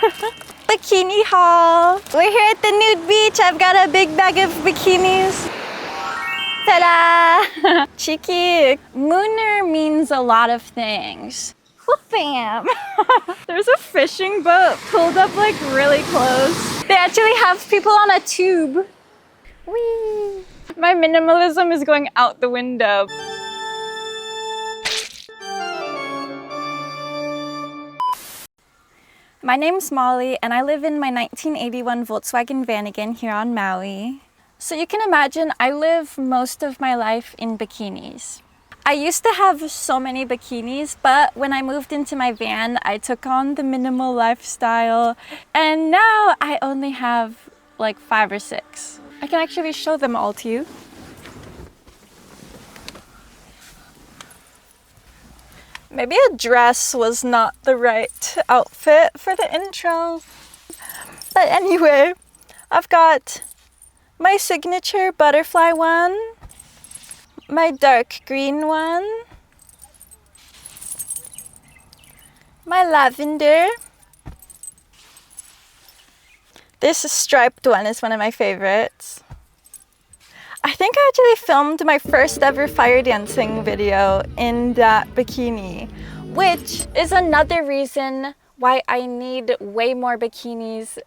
Bikini haul. We're here at the nude beach. I've got a big bag of bikinis. Ta-da! Cheeky. Mooner means a lot of things. Bam! There's a fishing boat pulled up like really close. They actually have people on a tube. Whee! My minimalism is going out the window. My name's Molly and I live in my 1981 Volkswagen van again here on Maui. So you can imagine I live most of my life in bikinis. I used to have so many bikinis, but when I moved into my van, I took on the minimal lifestyle and now I only have like 5 or 6. I can actually show them all to you. Maybe a dress was not the right outfit for the intro. But anyway, I've got my signature butterfly one, my dark green one, my lavender. This striped one is one of my favorites. I think I actually filmed my first ever fire dancing video in that bikini, which is another reason why I need way more bikinis.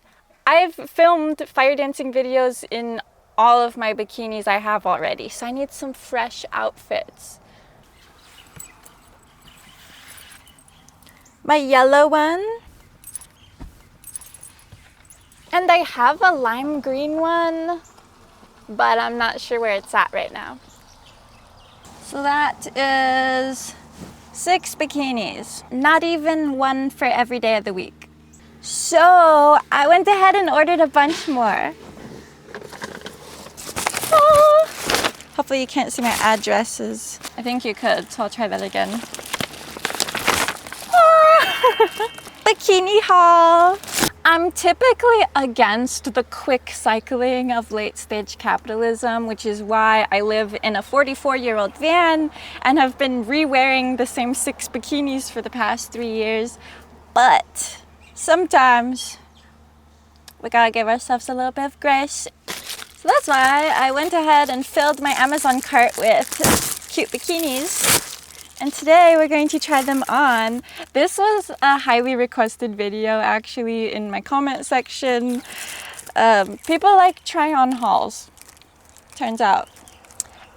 I've filmed fire dancing videos in all of my bikinis I have already, so I need some fresh outfits. My yellow one. And I have a lime green one, but I'm not sure where it's at right now. So that is 6 bikinis, not even one for every day of the week. So I went ahead and ordered a bunch more. Oh. Hopefully you can't see my addresses. I think you could, so I'll try that again. Oh. Bikini haul. I'm typically against the quick cycling of late-stage capitalism, which is why I live in a 44-year-old van and have been re-wearing the same 6 bikinis for the past 3 years. But sometimes we gotta give ourselves a little bit of grace. So that's why I went ahead and filled my Amazon cart with cute bikinis. And today we're going to try them on. This was a highly requested video actually in my comment section. People like try on hauls, turns out.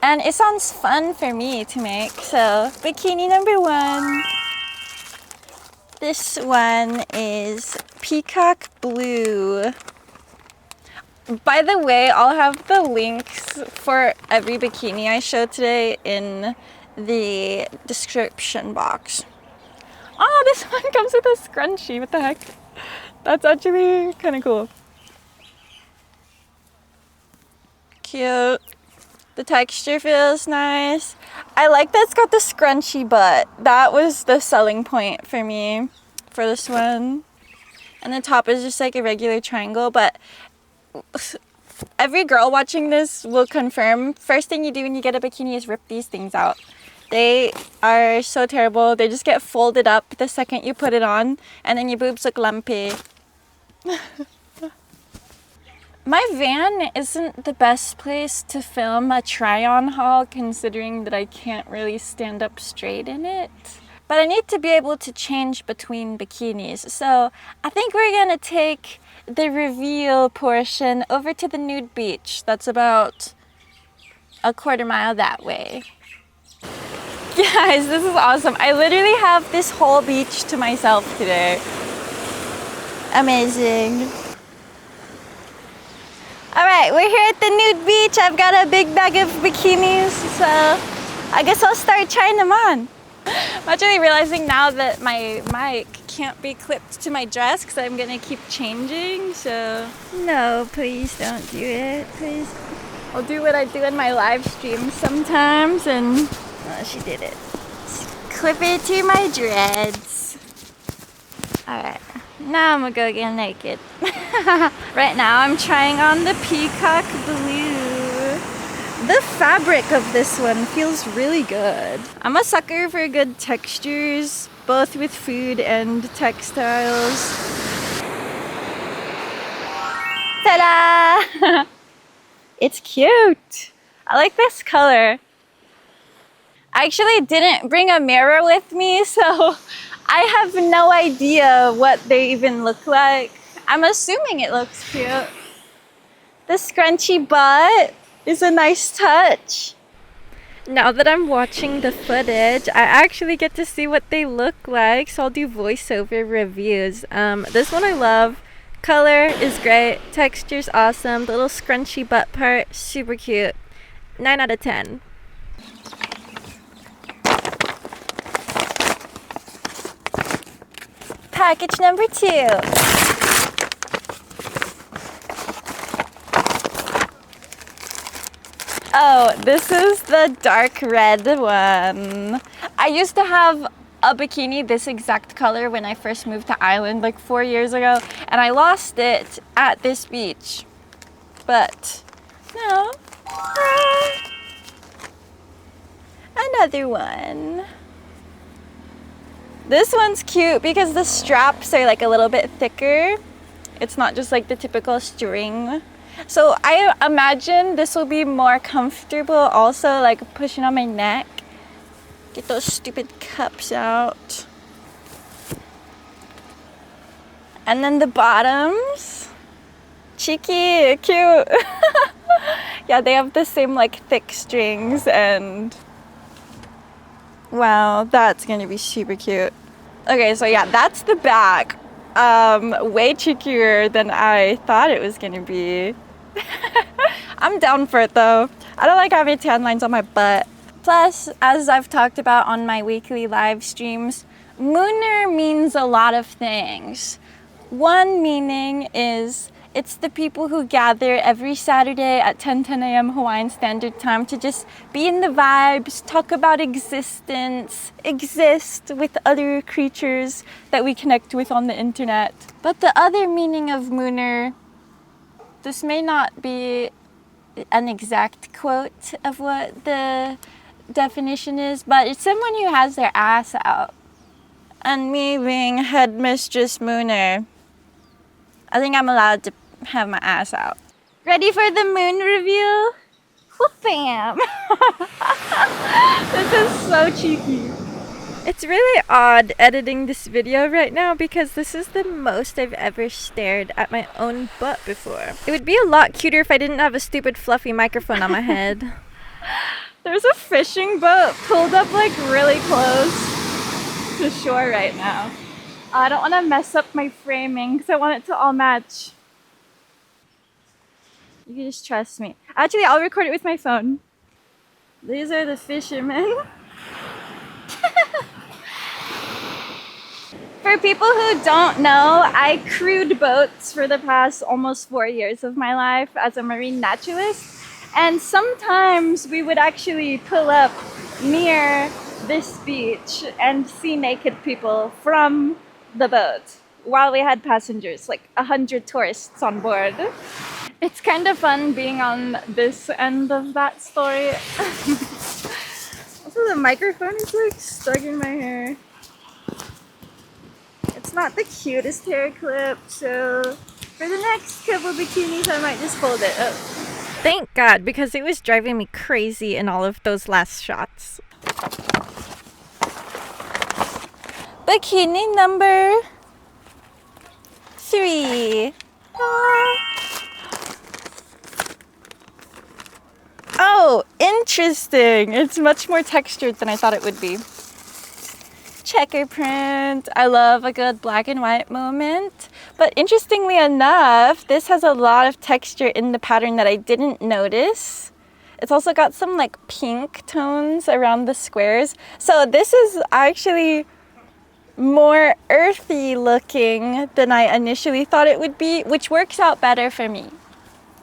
And it sounds fun for me to make. So bikini number 1. This one is peacock blue. By the way, I'll have the links for every bikini I show today in the description box. Oh, this one comes with a scrunchie. What the heck? That's actually kind of cool. Cute. The texture feels nice. I like that it's got the scrunchy butt. That was the selling point for me for this one. And the top is just like a regular triangle, but every girl watching this will confirm, first thing you do when you get a bikini is rip these things out. They are so terrible. They just get folded up the second you put it on, and then your boobs look lumpy. My van isn't the best place to film a try-on haul, considering that I can't really stand up straight in it. But I need to be able to change between bikinis. So I think we're gonna take the reveal portion over to the nude beach. That's about a quarter mile that way. Guys, this is awesome. I literally have this whole beach to myself today. Amazing. All right, we're here at the nude beach. I've got a big bag of bikinis, so I guess I'll start trying them on. I'm actually realizing now that my mic can't be clipped to my dress because I'm gonna keep changing, so no, please don't do it, please. I'll do what I do in my live streams sometimes, and oh, she did it. Just clip it to my dreads. All right, now I'm gonna go get naked. Right now I'm trying on the peacock blue. The fabric of this one feels really good. I'm a sucker for good textures, both with food and textiles. Ta-da! It's cute. I like this color. I actually didn't bring a mirror with me, so I have no idea what they even look like. I'm assuming it looks cute. The scrunchy butt is a nice touch. Now that I'm watching the footage, I actually get to see what they look like, so I'll do voiceover reviews. This one I love. Color is great, texture's awesome, the little scrunchy butt part, super cute. 9 out of 10. Package number 2. Oh, this is the dark red one. I used to have a bikini this exact color when I first moved to Ireland like 4 years ago, and I lost it at this beach. But no. Another one. This one's cute because the straps are like a little bit thicker. It's not just like the typical string. So I imagine this will be more comfortable also, like pushing on my neck. Get those stupid cups out. And then the bottoms. Cheeky, cute. Yeah, they have the same like thick strings, and wow, that's gonna be super cute. Okay, so yeah, that's the back. Way cheekier than I thought it was gonna be. I'm down for it though. I don't like having tan lines on my butt. Plus, as I've talked about on my weekly live streams, Mooner means a lot of things. One meaning is it's the people who gather every Saturday at 10 a.m. Hawaiian Standard Time to just be in the vibes, talk about existence, exist with other creatures that we connect with on the internet. But the other meaning of Mooner, this may not be an exact quote of what the definition is, but it's someone who has their ass out. And me being headmistress Mooner, I think I'm allowed to have my ass out. Ready for the moon review? Whoop bam! This is so cheeky. It's really odd editing this video right now because this is the most I've ever stared at my own butt before. It would be a lot cuter if I didn't have a stupid fluffy microphone on my head. There's a fishing boat pulled up like really close to shore right now. I don't want to mess up my framing because I want it to all match. You can just trust me. Actually, I'll record it with my phone. These are the fishermen. For people who don't know, I crewed boats for the past almost 4 years of my life as a marine naturalist. And sometimes we would actually pull up near this beach and see naked people from the boat while we had passengers, like 100 tourists on board. It's kind of fun being on this end of that story. Also, the microphone is like stuck in my hair. It's not the cutest hair clip, so for the next couple bikinis I might just fold it up. Thank God, because it was driving me crazy in all of those last shots. Bikini number 3. Oh, interesting. It's much more textured than I thought it would be. Checker print. I love a good black and white moment. But interestingly enough, this has a lot of texture in the pattern that I didn't notice. It's also got some like pink tones around the squares. So this is actually more earthy looking than I initially thought it would be, which works out better for me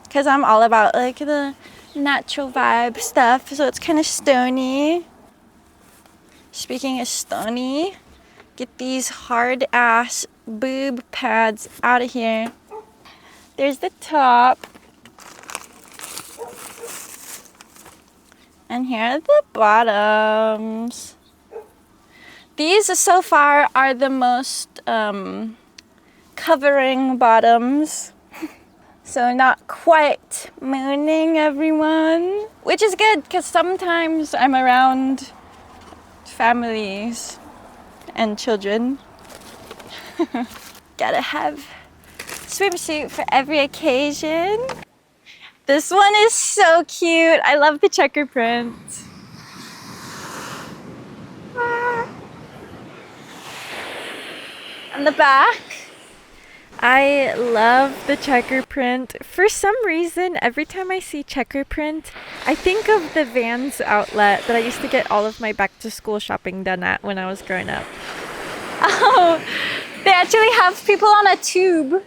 because I'm all about like the natural vibe stuff. So it's kind of stony. Speaking of stony, get these hard ass boob pads out of here. There's the top. And here are the bottoms. These so far are the most covering bottoms. So not quite mooning everyone, which is good because sometimes I'm around families and children. Gotta have swimsuit for every occasion. This one is so cute. I love the checker print. On the back, I love the checker print. For some reason, every time I see checker print, I think of the Vans outlet that I used to get all of my back to school shopping done at when I was growing up. Oh, they actually have people on a tube.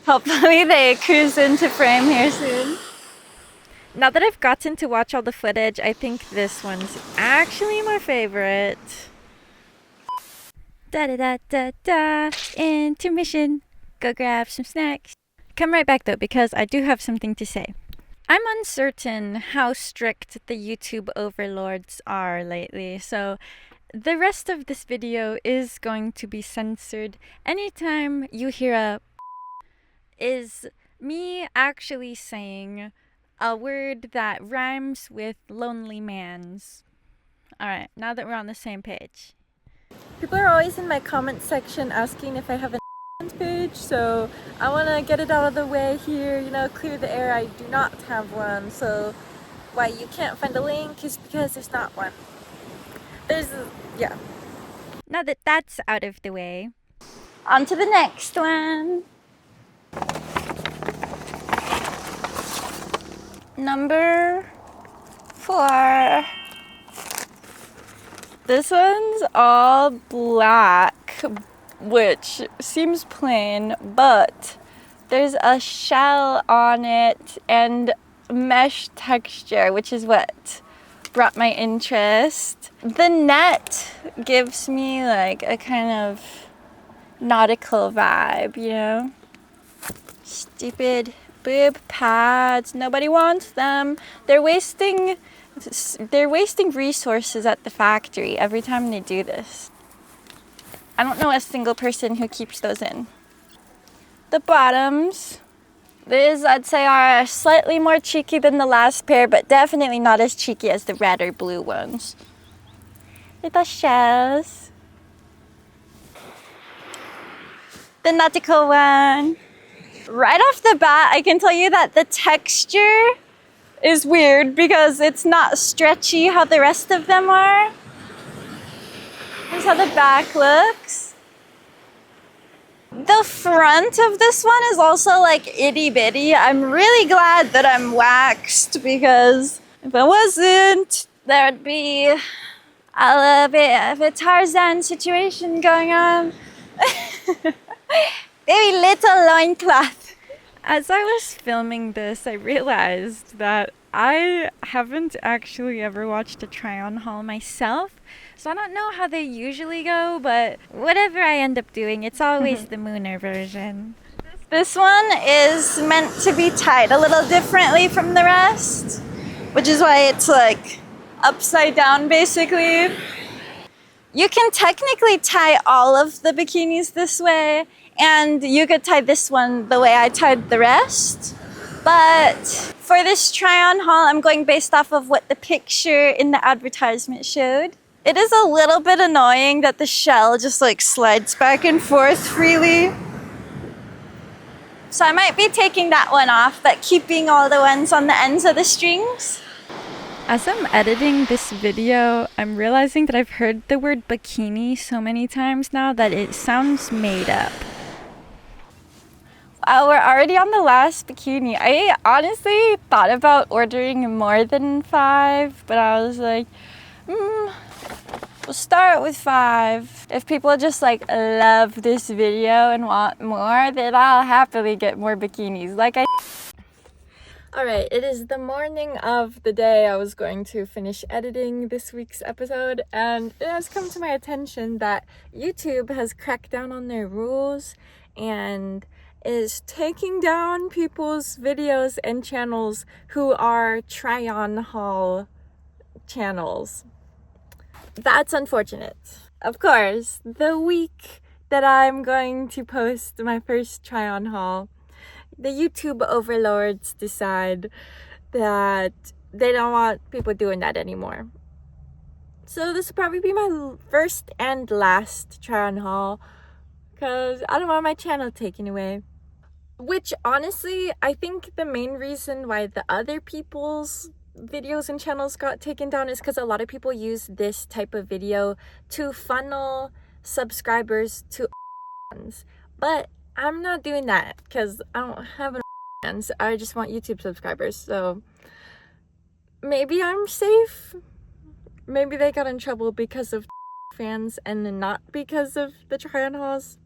Hopefully they cruise into frame here soon. Now that I've gotten to watch all the footage, I think this one's actually my favorite. Da da da da da, intermission. Go grab some snacks. Come right back though, because I do have something to say. I'm uncertain how strict the YouTube overlords are lately, so the rest of this video is going to be censored. Anytime you hear a is me actually saying a word that rhymes with lonely man's. Alright, now that we're on the same page. People are always in my comment section asking if I have an page, so I want to get it out of the way here, you know, clear the air. I do not have one, so why you can't find a link is because there's not one. Yeah. Now that that's out of the way, on to the next one. Number 4. This one's all black, which seems plain, but there's a shell on it and mesh texture, which is what brought my interest. The net gives me like a kind of nautical vibe, you know? Stupid boob pads, nobody wants them. They're wasting resources at the factory every time they do this. I don't know a single person who keeps those in. The bottoms, these I'd say are slightly more cheeky than the last pair, but definitely not as cheeky as the red or blue ones. Little shells. The nautical one. Right off the bat, I can tell you that the texture is weird because it's not stretchy how the rest of them are. Here's how the back looks. The front of this one is also like itty bitty. I'm really glad that I'm waxed because if I wasn't, there would be a little bit of a Tarzan situation going on. Very little loincloth. As I was filming this, I realized that I haven't actually ever watched a try-on haul myself, so I don't know how they usually go, but whatever I end up doing, it's always the Mooner version. This one is meant to be tied a little differently from the rest, which is why it's like upside down basically. You can technically tie all of the bikinis this way, and you could tie this one the way I tied the rest. But for this try-on haul, I'm going based off of what the picture in the advertisement showed. It is a little bit annoying that the shell just like slides back and forth freely. So I might be taking that one off, but keeping all the ones on the ends of the strings. As I'm editing this video, I'm realizing that I've heard the word bikini so many times now that it sounds made up. We're already on the last bikini. I honestly thought about ordering more than 5, but I was like, we'll start with 5. If people just like love this video and want more, then I'll happily get more bikinis. Alright, it is the morning of the day I was going to finish editing this week's episode, and it has come to my attention that YouTube has cracked down on their rules and is taking down people's videos and channels who are try-on haul channels. That's unfortunate. Of course, the week that I'm going to post my first try-on haul, the YouTube overlords decide that they don't want people doing that anymore. So this will probably be my first and last try on haul, because I don't want my channel taken away. Which honestly, I think the main reason why the other people's videos and channels got taken down is because a lot of people use this type of video to funnel subscribers to OnlyFans. But I'm not doing that because I don't have an OnlyFans. I just want YouTube subscribers. So maybe I'm safe. Maybe they got in trouble because of fans and then not because of the try-on hauls.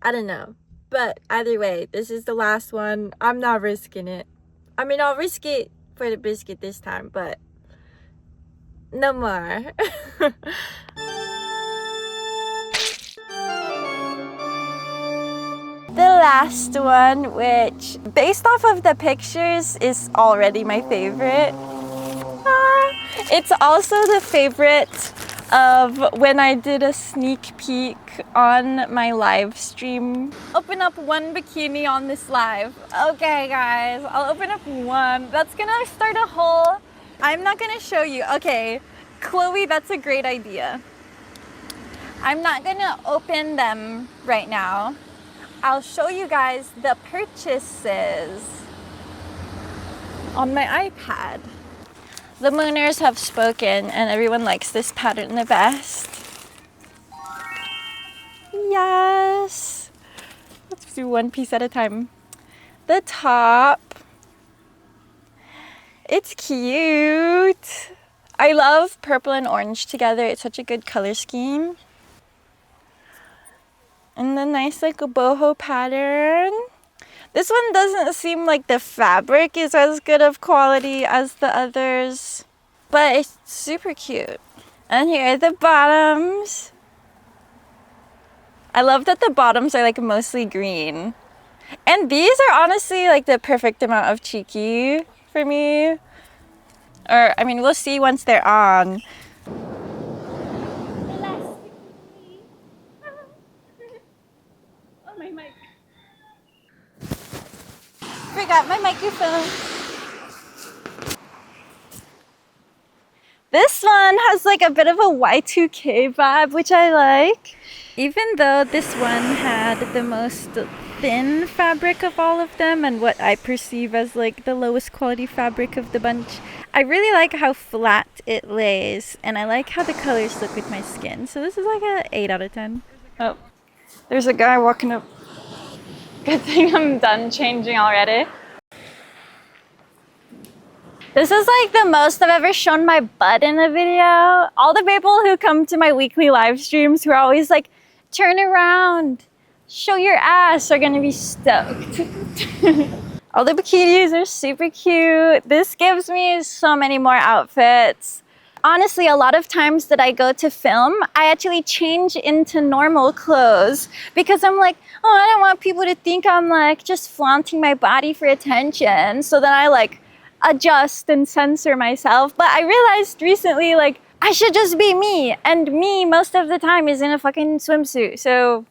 I don't know. But either way, this is the last one. I'm not risking it. I mean, I'll risk it for the biscuit this time, but no more. The last one, which based off of the pictures is already my favorite. It's also the favorite of when I did a sneak peek on my live stream. Open up one bikini on this live. Okay guys, I'll open up one. That's gonna start a whole... I'm not gonna show you. Okay, Chloe, that's a great idea. I'm not gonna open them right now. I'll show you guys the purchases on my iPad. The Mooners have spoken and everyone likes this pattern the best. Yes! Let's do one piece at a time. The top. It's cute. I love purple and orange together. It's such a good color scheme. And the nice like a boho pattern. This one doesn't seem like the fabric is as good of quality as the others, but it's super cute. And here are the bottoms. I love that the bottoms are like mostly green. And these are honestly like the perfect amount of cheeky for me. Or, I mean, we'll see once they're on. Oh, my mic. Forgot my microphone. This one has like a bit of a Y2K vibe, which I like. Even though this one had the most thin fabric of all of them and what I perceive as like the lowest quality fabric of the bunch, I really like how flat it lays and I like how the colors look with my skin. So this is like an 8 out of 10. Oh, there's a guy walking up. Good thing I'm done changing already. This is like the most I've ever shown my butt in a video. All the people who come to my weekly live streams who are always like, turn around, show your ass, are gonna be stoked. All the bikinis are super cute. This gives me so many more outfits. Honestly, a lot of times that I go to film, I actually change into normal clothes because I'm like, oh, I don't want people to think I'm like just flaunting my body for attention. So then I like adjust and censor myself. But I realized recently, like, I should just be me. And me, most of the time, is in a fucking swimsuit. So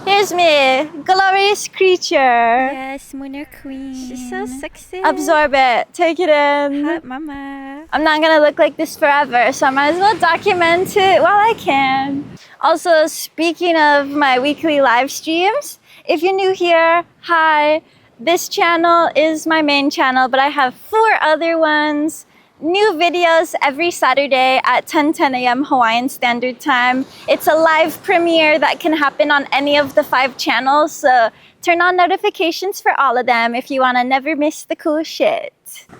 here's me, glorious creature. Yes, Mooner Queen. She's so sexy. Absorb Absorb it. Take it in. Hot mama. I'm not gonna look like this forever, so I might as well document it while I can. Also, speaking of my weekly live streams, if you're new here, hi. This channel is my main channel, but I have 4 other ones. New videos every Saturday at 10 a.m. Hawaiian Standard Time. It's a live premiere that can happen on any of the 5 channels, so turn on notifications for all of them if you want to never miss the cool shit.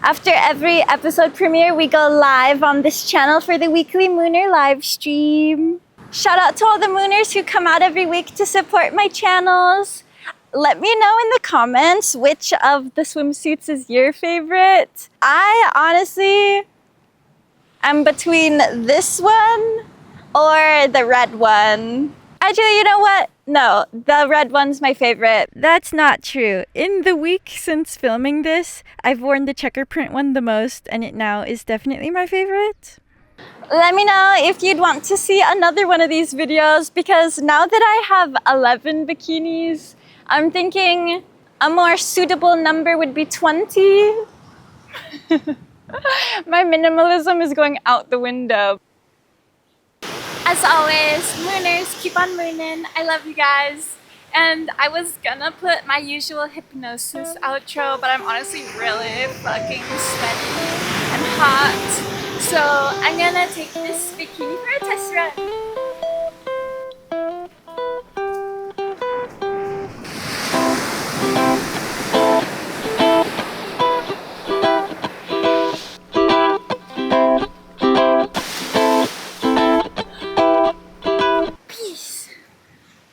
After every episode premiere, we go live on this channel for the weekly Mooner live stream. Shout out to all the Mooners who come out every week to support my channels. Let me know in the comments which of the swimsuits is your favorite. I honestly am between this one or the red one. Actually, you know what? No, the red one's my favorite. That's not true. In the week since filming this, I've worn the checker print one the most, and it now is definitely my favorite. Let me know if you'd want to see another one of these videos, because now that I have 11 bikinis, I'm thinking A more suitable number would be 20. My minimalism is going out the window. As always, mooners, keep on mooning. I love you guys. And I was gonna put my usual hypnosis outro, but I'm honestly really fucking sweaty and hot. So I'm gonna take this bikini for a test run.